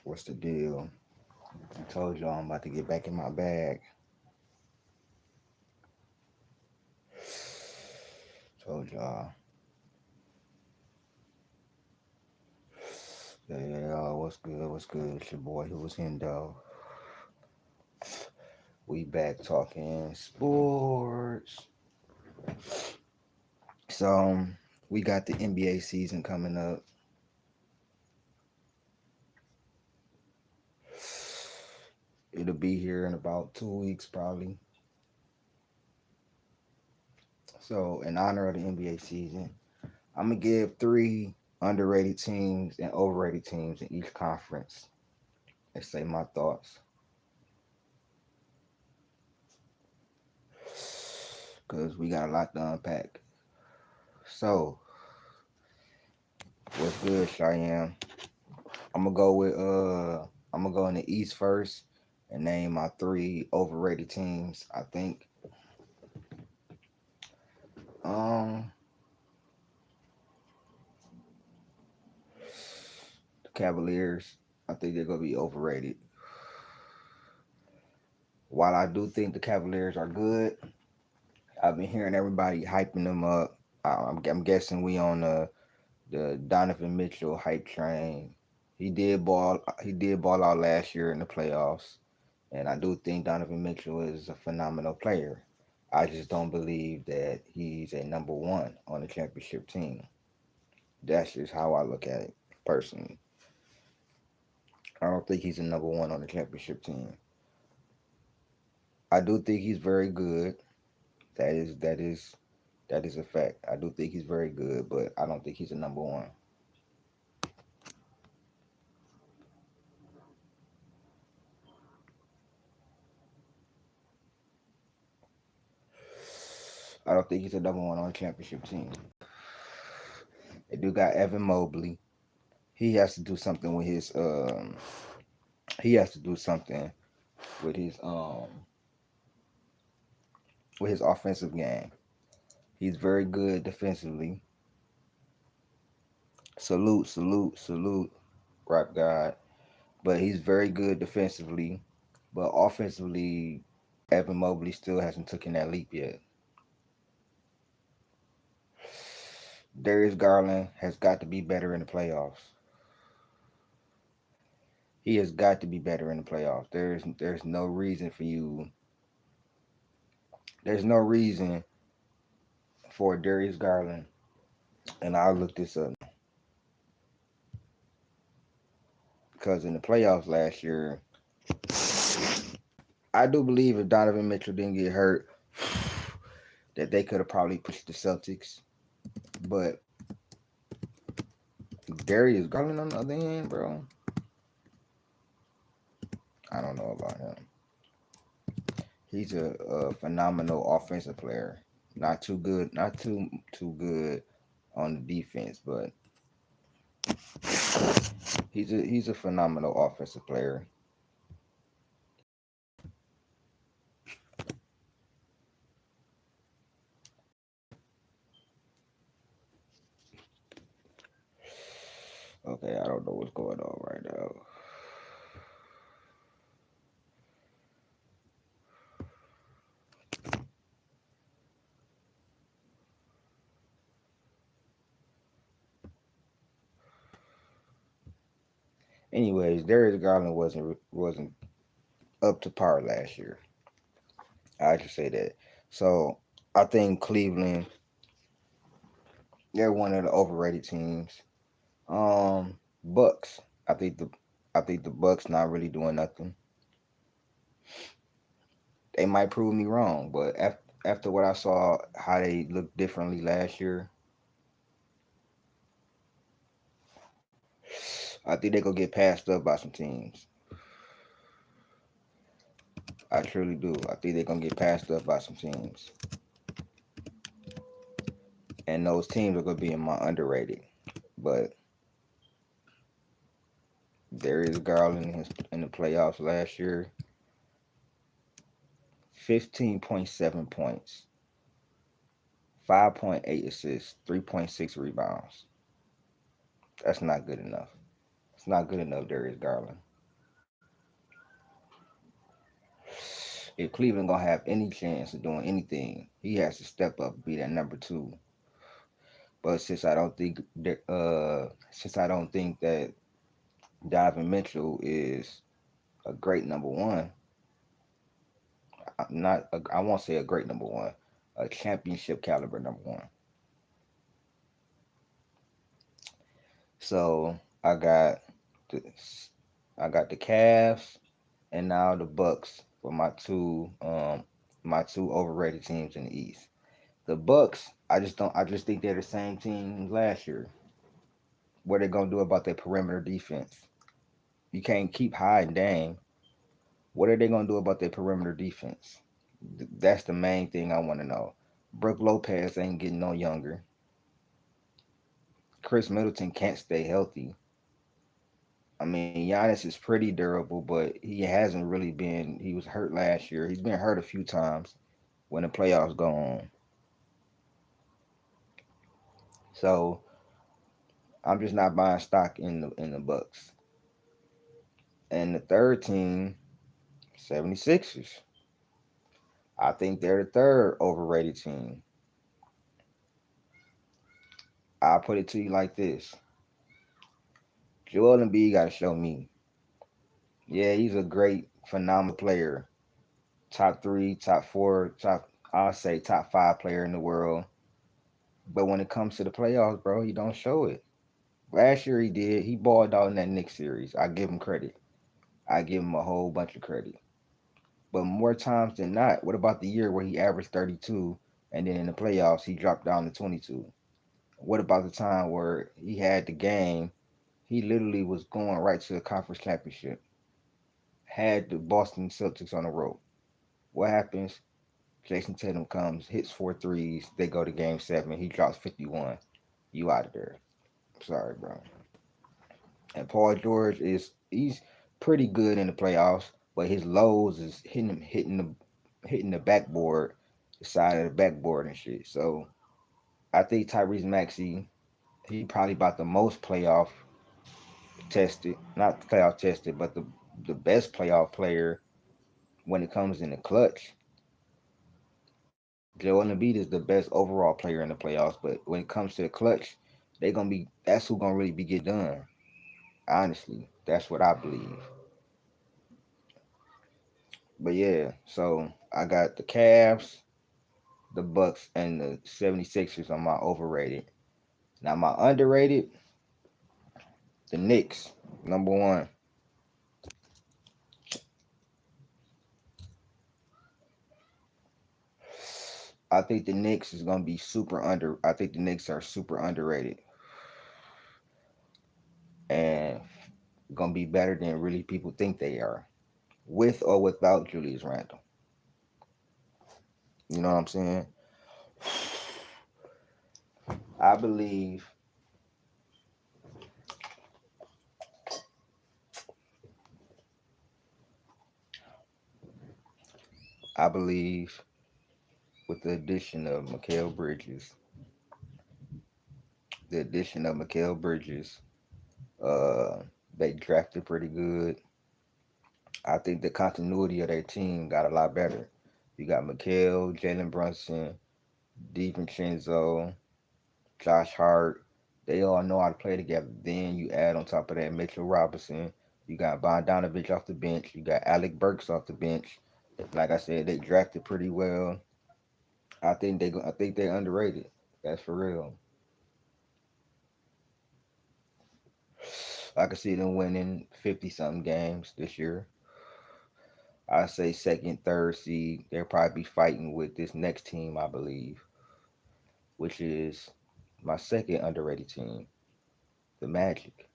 What's the deal? I told y'all I'm about to get back in my bag. Told y'all. Yeah, what's good? What's good? It's your boy who was Hendo. We back talking sports. So we got the NBA season coming up. It'll be here in about 2 weeks probably. So in honor of the NBA season, I'm gonna give three underrated teams and overrated teams in each conference and say my thoughts. Cause we got a lot to unpack. So what's good, Cheyenne? I'm gonna go with I'm gonna go in the East first and name my three overrated teams. I think um the Cavaliers. I think they're gonna be overrated. While I do think the Cavaliers are good, I've been hearing everybody hyping them up. I'm guessing we on the Donovan Mitchell hype train. He did ball. He did ball out last year in the playoffs, and I do think Donovan Mitchell is a phenomenal player. I just don't believe that he's a number one on the championship team. That's just how I look at it personally. I don't think he's a number one on the championship team. I do think he's very good. That is a fact. I do think he's very good, but I don't think he's a number one. I don't think he's a number one on the championship team. They do got Evan Mobley. He has to do something with his he has to do something with his offensive game. He's very good defensively. Salute, salute, salute, Rap God. But he's very good defensively. But offensively, Evan Mobley still hasn't taken that leap yet. Darius Garland has got to be better in the playoffs. He has got to be better in the playoffs. There's no reason for you. There's no reason for Darius Garland, and I'll look this up because in the playoffs last year, I do believe if Donovan Mitchell didn't get hurt, that they could have probably pushed the Celtics. But Darius Garland on the other hand, bro, I don't know about him. He's a phenomenal offensive player. Not too good, not too good on the defense, but he's a phenomenal offensive player. Okay, I don't know what's going on right now. Anyways, Darius Garland wasn't up to par last year. I just say that. So I think Cleveland, they're one of the overrated teams. Bucks. I think the I think the Bucks not really doing nothing. They might prove me wrong, but after what I saw, how they looked differently last year, I think they gonna get passed up by some teams. I truly do. I think they're gonna get passed up by some teams, and those teams are gonna be in my underrated. But Darius Garland in the playoffs last year, 15.7 points, 5.8 assists, 3.6 rebounds. That's not good enough. It's not good enough, Darius Garland. If Cleveland gonna have any chance of doing anything, he has to step up, and be that number two. But since I don't think that Donovan Mitchell is a great number one, I won't say a great number one, a championship caliber number one. So the I got the Cavs and now the Bucks for my two overrated teams in the East. The Bucks, I just think they're the same team last year. What they gonna do about their perimeter defense? You can't keep hiding Dame. What are they gonna do about their perimeter defense? That's the main thing I want to know. Brooke Lopez ain't getting no younger. Chris Middleton can't stay healthy. I mean, Giannis is pretty durable, but he hasn't really been. He was hurt last year. He's been hurt a few times when the playoffs go on. So I'm just not buying stock in the Bucks. And the third team, 76ers. I think they're the third overrated team. I'll put it to you like this. Joel Embiid got to show me. Yeah, he's a great, phenomenal player. Top three, top four, I'll say top five player in the world. But when it comes to the playoffs, bro, he don't show it. Last year he did. He balled out in that Knicks series. I give him credit. I give him a whole bunch of credit. But more times than not, what about the year where he averaged 32 and then in the playoffs he dropped down to 22? What about the time where he had the game? He literally was going right to the conference championship. Had the Boston Celtics on the rope. What happens? Jason Tatum comes, hits four threes. They go to game seven. He drops 51. You out of there. Sorry, bro. And Paul George he's pretty good in the playoffs, but his lows is hitting the backboard, the side of the backboard and shit. So I think Tyrese Maxey, he probably about the most playoff tested, not playoff tested, but the best playoff player when it comes in the clutch. Joel Embiid is the best overall player in the playoffs, but when it comes to the clutch, that's who gonna really be get done. Honestly, that's what I believe. But yeah, so I got the Cavs, the Bucks, and the 76ers on my overrated. Now my underrated, the Knicks, number one. I think the Knicks is gonna be super under. I think the Knicks are super underrated and gonna be better than really people think they are, with or without Julius Randle. You know what I'm saying? I believe. I believe with the addition of Mikal Bridges, the addition of Mikal Bridges, uh, they drafted pretty good. I think the continuity of their team got a lot better. You got Mikal, Jalen Brunson, DiVincenzo, Josh Hart. They all know how to play together. Then you add on top of that Mitchell Robinson. You got Bogdanovich off the bench. You got Alec Burks off the bench. Like I said, they drafted pretty well. I think they're underrated. That's for real. I could see them winning 50 something games this year. I say second, third seed. They'll probably be fighting with this next team, I believe, which is my second underrated team, the Magic.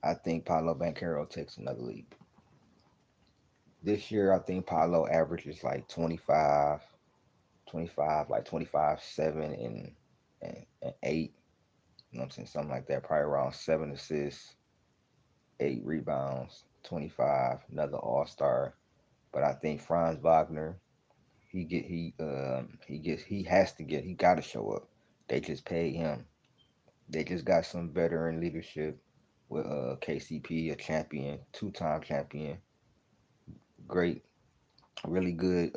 I think Paolo Banchero takes another leap. This year, I think Paolo averages like 25, like 25, 7, and 8. You know what I'm saying? Something like that. Probably around 7 assists, 8 rebounds, 25, another All Star. But I think Franz Wagner, he has to get, he got to show up. They just paid him. They just got some veteran leadership with KCP, a champion, two-time champion, great, really good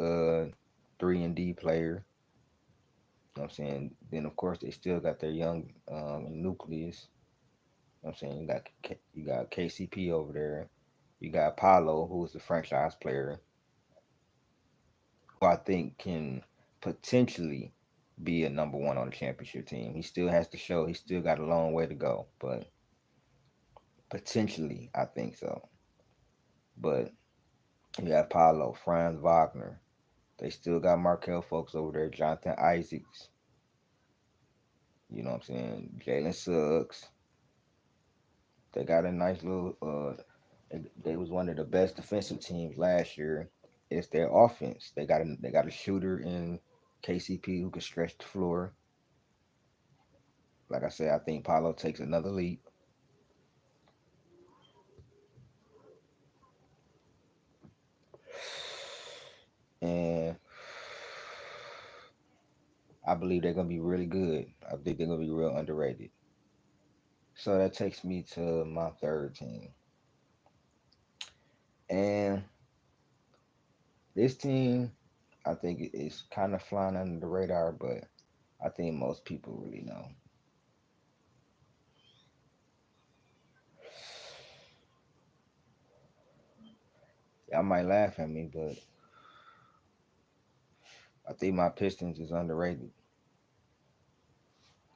3 and D player. You know what I'm saying? Then of course they still got their young nucleus. You know what I'm saying? You got KCP over there. You got Paulo, who is the franchise player, who I think can potentially be a number one on the championship team. He still has to show. He still got a long way to go, but potentially, I think so. But you have Paulo, Franz Wagner. They still got Markel folks over there, Jonathan Isaacs. You know what I'm saying? Jalen Suggs. They got a nice little. They was one of the best defensive teams last year. It's their offense. They got a shooter in KCP who can stretch the floor. Like I said, I think Paulo takes another leap, and I believe they're gonna be really good. I think they're gonna be real underrated. So that takes me to my third team, and this team, I think it's kind of flying under the radar, but I think most people really know. Y'all might laugh at me, but I think my Pistons is underrated.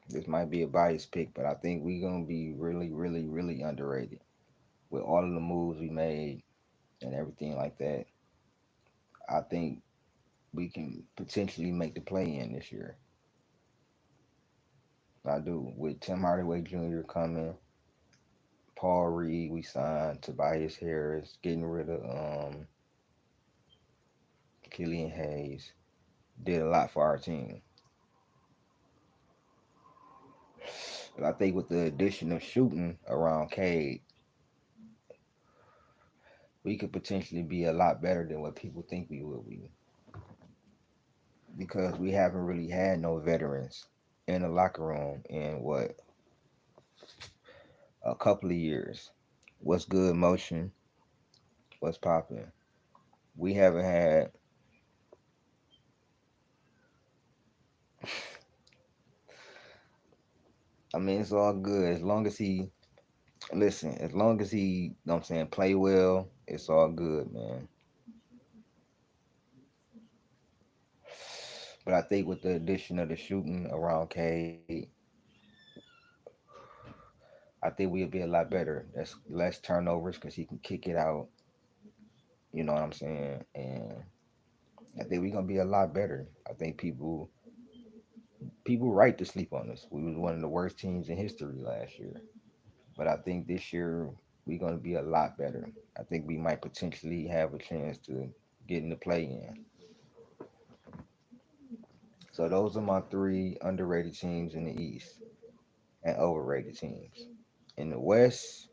This might be a biased pick, but I think we're gonna be really, really, really underrated with all of the moves we made and everything like that. I think we can potentially make the play in this year. I do. With Tim Hardaway Jr. coming, Paul Reed, we signed Tobias Harris, getting rid of Killian Hayes. Did a lot for our team. But I think with the addition of shooting around Cade, we could potentially be a lot better than what people think we will be. Because we haven't really had no veterans in the locker room in what, a couple of years. What's good, motion? What's popping? We haven't had. I mean, it's all good as long as he listen. As long as he, you know what I'm saying, play well, it's all good, man. But I think with the addition of the shooting around Cade, I think we'll be a lot better. There's less turnovers because he can kick it out. You know what I'm saying? And I think we're gonna be a lot better. I think people right to sleep on us. We was one of the worst teams in history last year, but I think this year we're gonna be a lot better. I think we might potentially have a chance to get in the play in. So those are my three underrated teams in the East and overrated teams. In the West,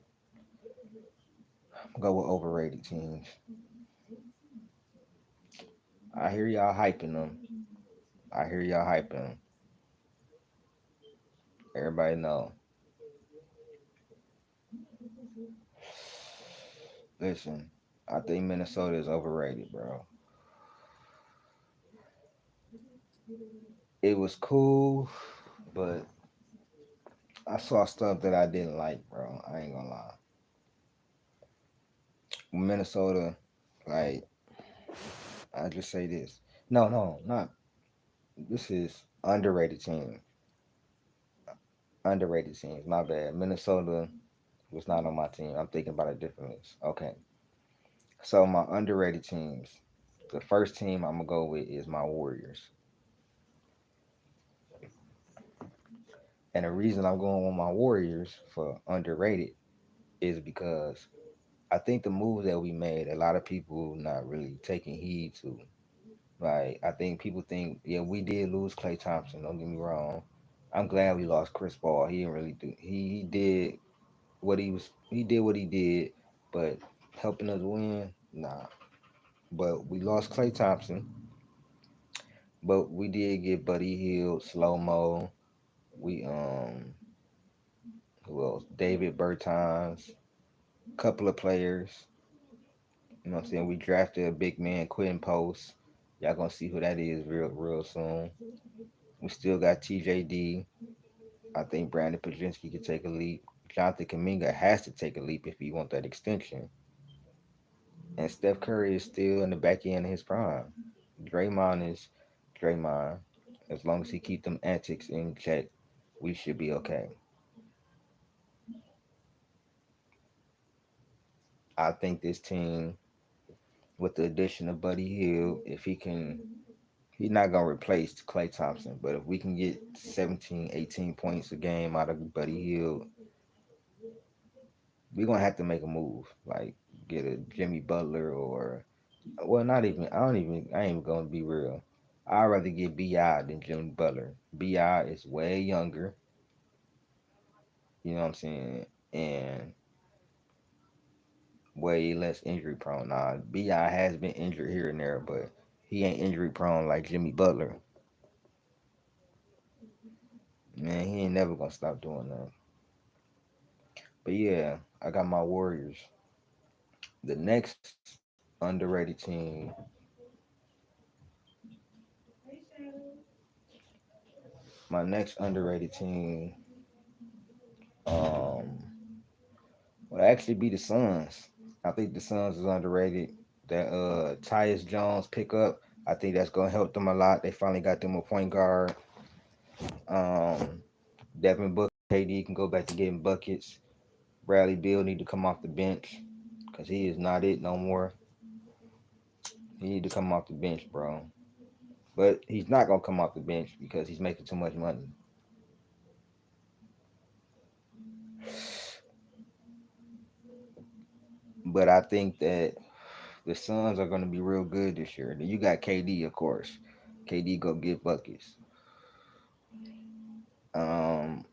I'm gonna go with overrated teams. I hear y'all hyping them. I hear y'all hyping them. Everybody know. Listen, I think Minnesota is overrated, bro. It was cool, but I saw stuff that I didn't like, bro. I ain't gonna lie. Minnesota, like, I just say this. No, no, not. This is underrated team. Underrated teams. My bad. Minnesota was not on my team. I'm thinking about a different list. Okay. So my underrated teams. The first team I'm gonna go with is my Warriors. And the reason I'm going with my Warriors for underrated is because I think the move that we made, a lot of people not really taking heed to. Like I think people think, yeah, we did lose Clay Thompson. Don't get me wrong. I'm glad we lost Chris Paul. He didn't really do. He did what he was. He did what he did, but helping us win, nah. But we lost Clay Thompson. But we did get Buddy Hield, slow mo. We Well, David Bertans, couple of players. You know what I'm saying? We drafted a big man, Quentin Post. Y'all gonna see who that is real soon. We still got TJD. I think Brandon Pajinski could take a leap. Jonathan Kaminga has to take a leap if he want that extension. And Steph Curry is still in the back end of his prime. Draymond is Draymond. As long as he keep them antics in check, we should be okay. I think this team, with the addition of Buddy Hill, if he can, he's not gonna replace Klay Thompson, but if we can get 17, 18 points a game out of Buddy Hill, we're gonna have to make a move, like get a Jimmy Butler or, well, not even. I don't even. I ain't even gonna be real. I'd rather get Bi than Jimmy Butler. Bi is way younger. You know what I'm saying, and way less injury prone. Now, Bi has been injured here and there, but he ain't injury prone like Jimmy Butler. Man, he ain't never gonna stop doing that. But yeah, I got my Warriors. The next underrated team, my next underrated team, um, would actually be the Suns. I think the Suns is underrated. That Tyus Jones pickup, I think that's gonna help them a lot. They finally got them a point guard. Um, Devin Booker, KD can go back to getting buckets. Bradley Beal need to come off the bench because he is not it no more. He need to come off the bench, bro. But he's not gonna come off the bench because he's making too much money. But I think that the Suns are gonna be real good this year. Then you got KD, of course. KD go get buckets.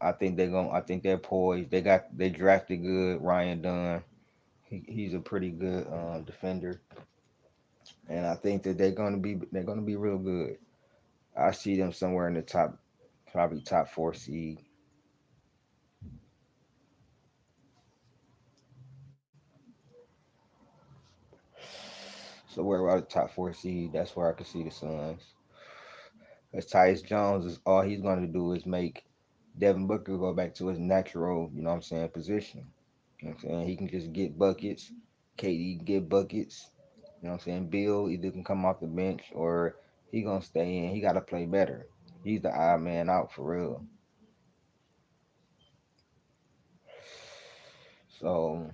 I think they're gonna. I think they're poised. They drafted good. Ryan Dunn. He's a pretty good defender, and I think that they're gonna be real good. I see them somewhere in the top, probably top four seed. So where about the top four seed? That's where I could see the Suns. Because Tyus Jones is all he's gonna do is make Devin Booker go back to his natural, you know what I'm saying, position. You know what I'm saying? He can just get buckets. KD can get buckets. You know what I'm saying? Bill either can come off the bench or he gonna stay in. He gotta play better. He's the odd man out for real. So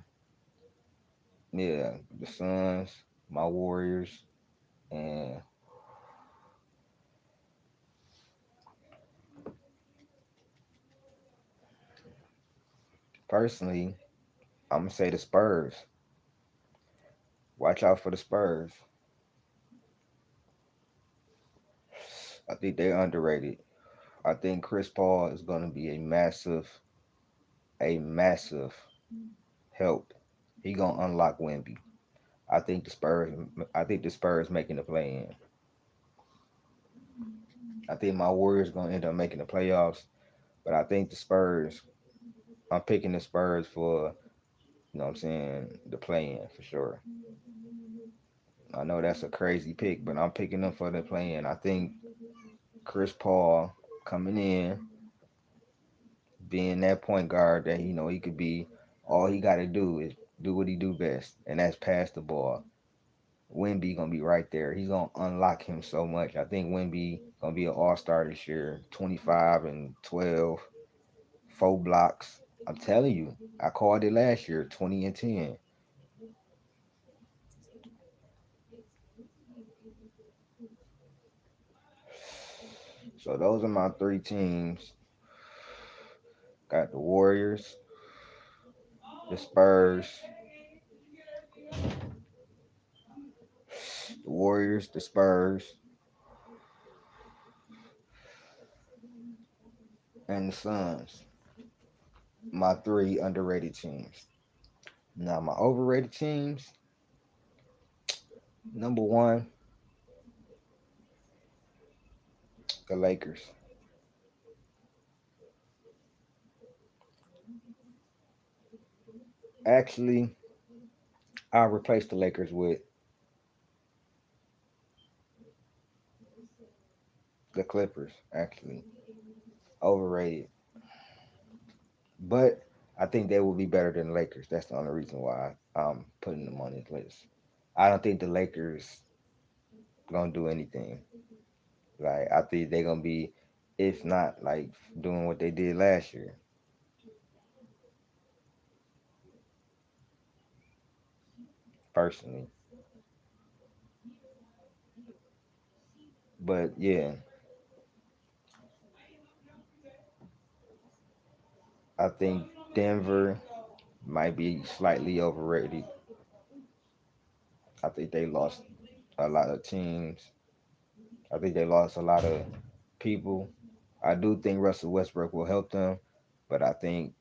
yeah, the Suns, my Warriors, and personally, I'm gonna say the Spurs. Watch out for the Spurs. I think they're underrated. I think Chris Paul is gonna be a massive help. He gonna unlock Wemby. I think the Spurs. I think the Spurs making the play in. I think my Warriors gonna end up making the playoffs, but I think the Spurs. I'm picking the Spurs for, you know what I'm saying, the play in for sure. I know that's a crazy pick, but I'm picking them for the play in. I think Chris Paul coming in, being that point guard that he could be. All he got to do is do what he do best, and that's pass the ball. Wemby gonna be right there. He's gonna unlock him so much. I think Wemby gonna be an all-star this year. 25 and 12, 4 blocks. I'm telling you, I called it last year. 20 and 10. So those are my three teams. Got the Warriors, the Spurs, the Spurs, and the Suns. My three underrated teams. Now my overrated teams. Number one, the Lakers. Actually, I'll replace the Lakers with the Clippers. Actually, overrated, but I think they will be better than the Lakers. That's the only reason why I'm putting them on this list. I don't think the Lakers gonna do anything. Like I think they're gonna be, if not like doing what they did last year, personally. But yeah, I think Denver might be slightly overrated. I think they lost a lot of teams. I think they lost a lot of people. I do think Russell Westbrook will help them, but I think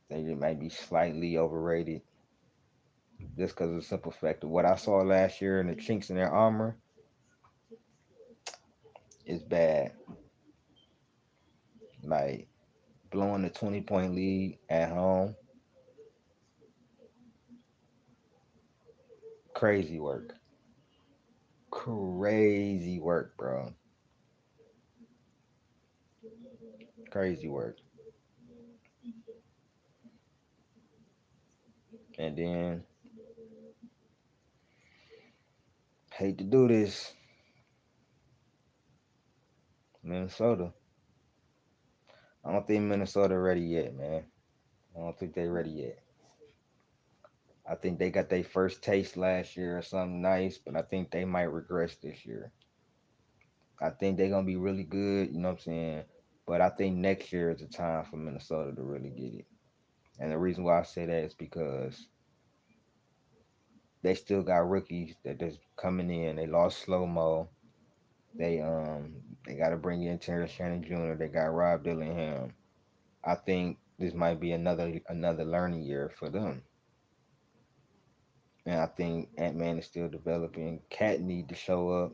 they might be slightly overrated just because of the simple fact of what I saw last year and the chinks in their armor is bad. Like blowing a 20-point lead at home, crazy work. Crazy work, bro. Crazy work. And then hate to do this, Minnesota. I don't think Minnesota ready yet, man. I don't think they ready yet. I think they got their first taste last year or something nice, but I think they might regress this year. I think they're gonna be really good, you know what I'm saying? But I think next year is the time for Minnesota to really get it. And the reason why I say that is because they still got rookies that just coming in. They lost slow mo. They gotta bring in Terrence Shannon Jr. They got Rob Dillingham. I think this might be another learning year for them. And I think Ant Man is still developing. Cat need to show up.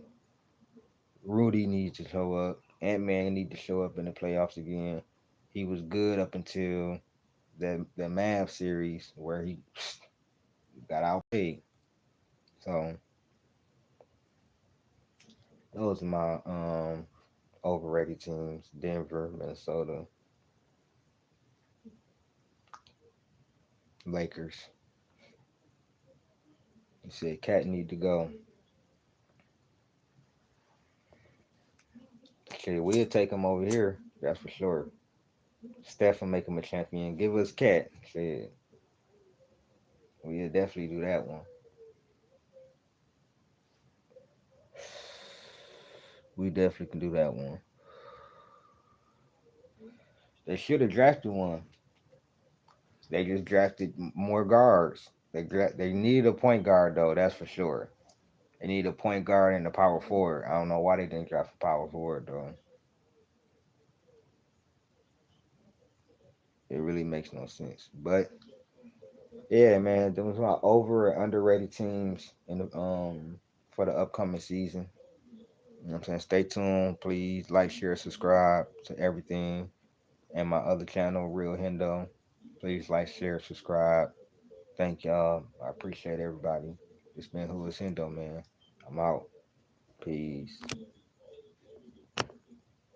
Rudy needs to show up. Ant Man need to show up in the playoffs again. He was good up until the Mavs series where he got outplayed. So those are my overrated teams: Denver, Minnesota, Lakers. You said Cat need to go. Shit, we'll take him over here. That's for sure. Steph will make him a champion. Give us Cat. Shit, we'll definitely do that one. We definitely can do that one. They should have drafted one. They just drafted more guards. They need a point guard though. That's for sure. They need a point guard and a power forward. I don't know why they didn't draft a power forward though. It really makes no sense. But yeah, man, those are over and underrated teams in the for the upcoming season. You know what I'm saying? Stay tuned. Please like, share, subscribe to everything. And my other channel, Real Hendo. Please like, share, subscribe. Thank y'all. I appreciate everybody. It's been Who is Hendo, man. I'm out. Peace.